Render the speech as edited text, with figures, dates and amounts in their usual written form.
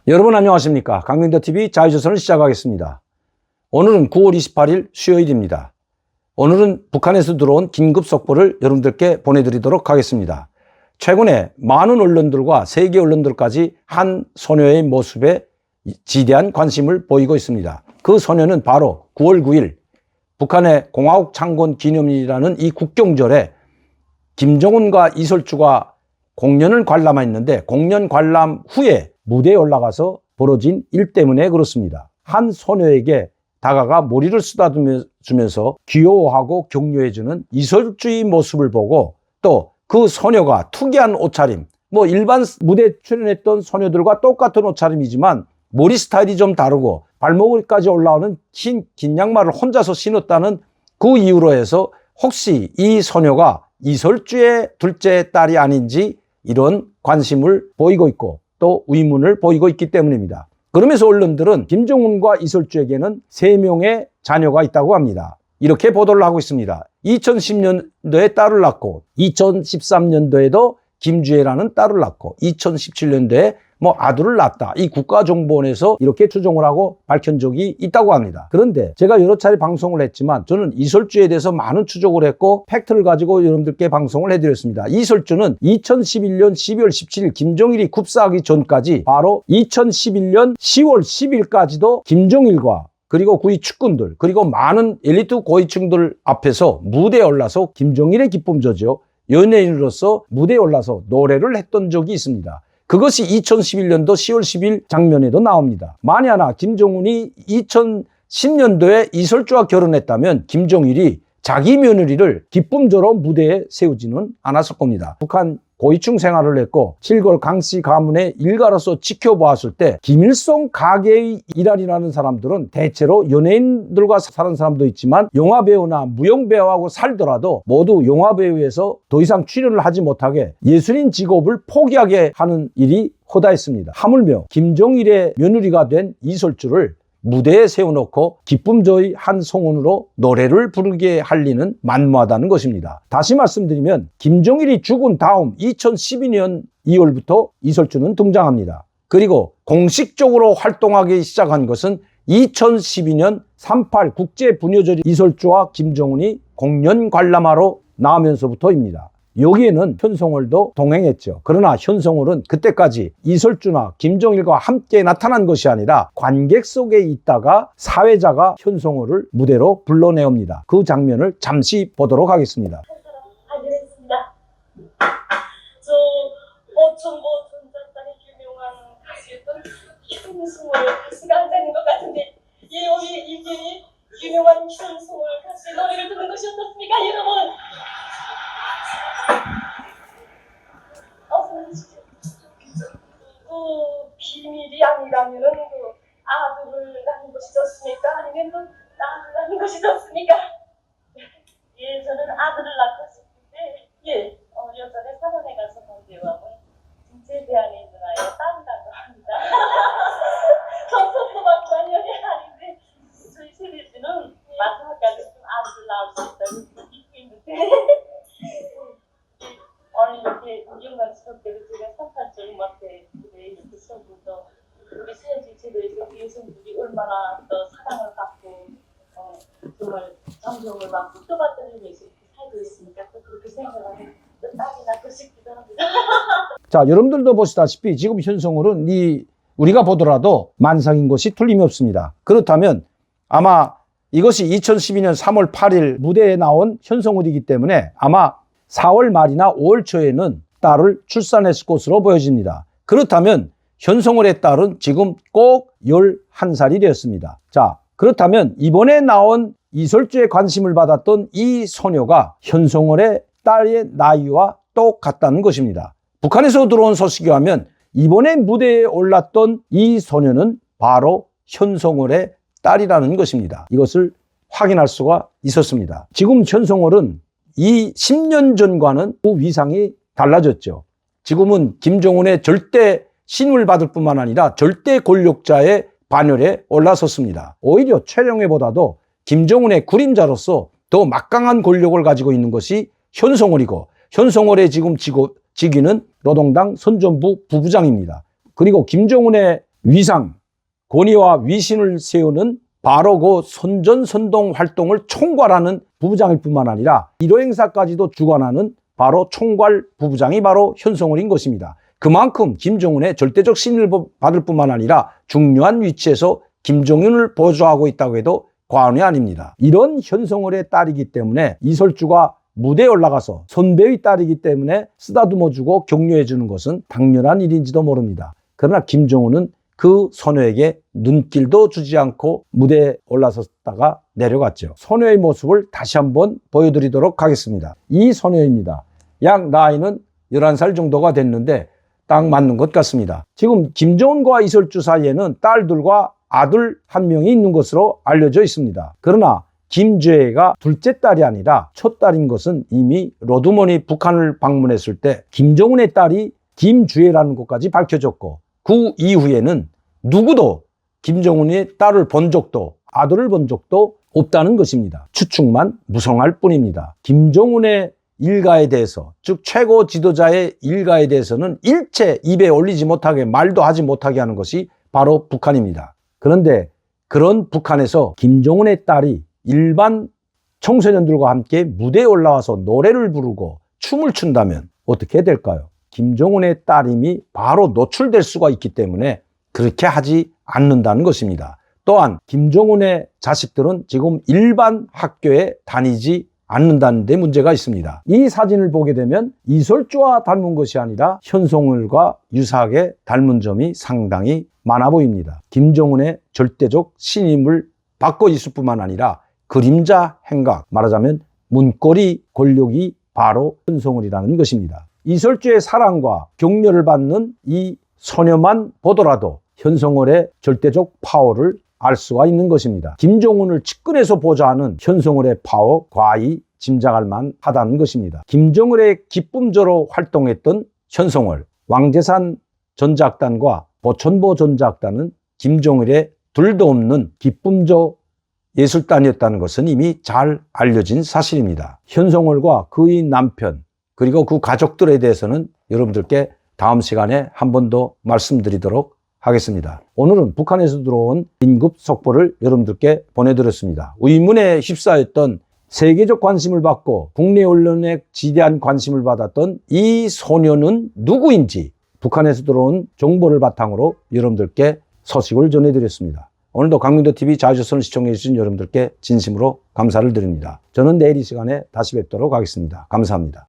여러분 안녕하십니까? 강민더TV 자유조선을 시작하겠습니다. 오늘은 9월 28일 수요일입니다. 오늘은 북한에서 들어온 긴급 속보를 여러분들께 보내드리도록 하겠습니다. 최근에 많은 언론들과 세계 언론들까지 한 소녀의 모습에 지대한 관심을 보이고 있습니다. 그 소녀는 바로 9월 9일 북한의 공화국 창건 기념일이라는 이 국경절에 김정은과 이설주가 공연을 관람했는데 공연 관람 후에 무대에 올라가서 벌어진 일 때문에 그렇습니다. 한 소녀에게 다가가 머리를 쓰다듬으면서 귀여워하고 격려해주는 이설주의 모습을 보고 또 그 소녀가 특이한 옷차림, 일반 무대에 출연했던 소녀들과 똑같은 옷차림이지만 머리 스타일이 좀 다르고 발목까지 올라오는 긴 양말을 혼자서 신었다는 그 이유로 해서 혹시 이 소녀가 이설주의 둘째 딸이 아닌지 이런 관심을 보이고 있고 또 의문을 보이고 있기 때문입니다. 그러면서 언론들은 김정은과 이설주에게는 3명의 자녀가 있다고 합니다. 이렇게 보도를 하고 있습니다. 2010년도에 딸을 낳고 2013년도에도 김주혜라는 딸을 낳고 2017년도에 아들을 낳았다. 이 국가정보원에서 이렇게 추정을 하고 밝힌 적이 있다고 합니다. 그런데 제가 여러 차례 방송을 했지만 저는 이설주에 대해서 많은 추적을 했고 팩트를 가지고 여러분들께 방송을 해드렸습니다. 이설주는 2011년 12월 17일 김정일이 kup사하기 전까지 바로 2011년 10월 10일까지도 김정일과 그리고 그의 측근들 그리고 많은 엘리트 고위층들 앞에서 무대에 올라서 김정일의 기쁨조죠. 연예인으로서 무대에 올라서 노래를 했던 적이 있습니다. 그것이 2011년도 10월 10일 장면에도 나옵니다. 만약 하나 김정은이 2010년도에 이설주와 결혼했다면 김정일이 자기 며느리를 기쁨조로 무대에 세우지는 않았을 겁니다. 북한 고위층 생활을 했고 칠걸 강씨 가문의 일가로서 지켜보았을 때 김일성 가계의 일환이라는 사람들은 대체로 연예인들과 사는 사람도 있지만 영화배우나 무용배우하고 살더라도 모두 영화배우에서 더 이상 출연을 하지 못하게 예술인 직업을 포기하게 하는 일이 허다했습니다. 하물며 김정일의 며느리가 된 이설주를 무대에 세워놓고 기쁨조의 한 성원으로 노래를 부르게 할 리는 만무하다는 것입니다. 다시 말씀드리면 김정일이 죽은 다음 2012년 2월부터 이설주는 등장합니다. 그리고 공식적으로 활동하기 시작한 것은 2012년 38 국제부녀절 이설주와 김정은이 공연 관람하러 나오면서부터입니다. 여기에는 현송월도 동행했죠. 그러나 현송월은 그때까지 이설주나 김정일과 함께 나타난 것이 아니라 관객 속에 있다가 사회자가 현송월을 무대로 불러내옵니다. 그 장면을 잠시 보도록 하겠습니다. 알겠습니다. 저 어촌보 전작단의 유명한 가수였던 현송월 가수가 앉아있는 것 같은데 이게 유명한 현송월 가수의 노래를 듣는 것이 어떻습니까, 여러분? 비밀이 아니라면은 아들을 낳는 것이 좋습니까? 아니면 딸을 낳는 것이 좋습니까? 예, 저는 아들을 낳았을 때, 예전에 사관에 가서 본 대화는 둘째 대안에 있는 아이가 딸이라고 합니다. 성선도 막 관련이 아닌데, 저희 세대들은 마지막까지 좀 아들을 낳을 수 있다고 믿고 있는데, 오늘 이렇게 유명한 직업대로 제가 38절 음악회 무대에 이렇게 서고서 우리 사회주의 제도에서 여성들이 얼마나 또 사랑을 받고 정말 존경을 받고 떠받들기 위해서 이렇게 살고 있으니까 또 그렇게 생각하면 또 딸이 낳고 싶기도 합니다. 자, 여러분들도 보시다시피 지금 현송월은 우리가 보더라도 만상인 것이 틀림이 없습니다. 그렇다면 아마 이것이 2012년 3월 8일 무대에 나온 현송월이기 때문에 아마 4월 말이나 5월 초에는 딸을 출산했을 것으로 보여집니다. 그렇다면 현송월의 딸은 지금 꼭 11살이 되었습니다. 자, 그렇다면 이번에 나온 이설주에 관심을 받았던 이 소녀가 현송월의 딸의 나이와 똑같다는 것입니다. 북한에서 들어온 소식에 하면 이번에 무대에 올랐던 이 소녀는 바로 현송월의 딸이라는 것입니다. 이것을 확인할 수가 있었습니다. 지금 현송월은 이 10년 전과는 그 위상이 달라졌죠. 지금은 김정은의 절대 신임을 받을 뿐만 아니라 절대 권력자의 반열에 올라섰습니다. 오히려 최영애보다도 김정은의 그림자로서 더 막강한 권력을 가지고 있는 것이 현송월이고 현송월의 지금 직위는 노동당 선전부 부부장입니다. 그리고 김정은의 위상, 권위와 위신을 세우는 바로 그 선전선동 활동을 총괄하는 부부장일 뿐만 아니라 일호 행사까지도 주관하는 바로 총괄 부부장이 바로 현송월인 것입니다. 그만큼 김정은의 절대적 신임을 받을 뿐만 아니라 중요한 위치에서 김정은을 보조하고 있다고 해도 과언이 아닙니다. 이런 현송월의 딸이기 때문에 이설주가 무대에 올라가서 선배의 딸이기 때문에 쓰다듬어주고 격려해주는 것은 당연한 일인지도 모릅니다. 그러나 김정은은 그 소녀에게 눈길도 주지 않고 무대에 올라섰다가 내려갔죠. 소녀의 모습을 다시 한번 보여드리도록 하겠습니다. 이 소녀입니다. 약 나이는 11살 정도가 됐는데 딱 맞는 것 같습니다. 지금 김정은과 이설주 사이에는 딸들과 아들 한 명이 있는 것으로 알려져 있습니다. 그러나 김주혜가 둘째 딸이 아니라 첫 딸인 것은 이미 로드먼이 북한을 방문했을 때 김정은의 딸이 김주혜라는 것까지 밝혀졌고, 그 이후에는 누구도 김정은의 딸을 본 적도 아들을 본 적도 없다는 것입니다. 추측만 무성할 뿐입니다. 김정은의 일가에 대해서, 즉 최고 지도자의 일가에 대해서는 일체 입에 올리지 못하게, 말도 하지 못하게 하는 것이 바로 북한입니다. 그런데 그런 북한에서 김정은의 딸이 일반 청소년들과 함께 무대에 올라와서 노래를 부르고 춤을 춘다면 어떻게 될까요? 김정은의 딸임이 바로 노출될 수가 있기 때문에 그렇게 하지 않는다는 것입니다. 또한 김정은의 자식들은 지금 일반 학교에 다니지 않는다는 데 문제가 있습니다. 이 사진을 보게 되면 이설주와 닮은 것이 아니라 현송월과 유사하게 닮은 점이 상당히 많아 보입니다. 김정은의 절대적 신임을 받고 있을 뿐만 아니라 그림자 행각, 말하자면 문고리 권력이 바로 현송월이라는 것입니다. 이설주의 사랑과 격려를 받는 이 소녀만 보더라도 현송월의 절대적 파워를 알 수가 있는 것입니다. 김정은을 측근에서 보좌하는 현송월의 파워 과히 짐작할 만하다는 것입니다. 김정은의 기쁨조로 활동했던 현송월, 왕재산 전작단과 보천보 전작단은 김정은의 둘도 없는 기쁨조 예술단이었다는 것은 이미 잘 알려진 사실입니다. 현송월과 그의 남편 그리고 그 가족들에 대해서는 여러분들께 다음 시간에 한 번 더 말씀드리도록 하겠습니다. 오늘은 북한에서 들어온 긴급 속보를 여러분들께 보내드렸습니다. 의문에 휩싸였던, 세계적 관심을 받고 국내 언론에 지대한 관심을 받았던 이 소녀는 누구인지 북한에서 들어온 정보를 바탕으로 여러분들께 소식을 전해드렸습니다. 오늘도 강민도TV 자유조선을 시청해주신 여러분들께 진심으로 감사를 드립니다. 저는 내일 이 시간에 다시 뵙도록 하겠습니다. 감사합니다.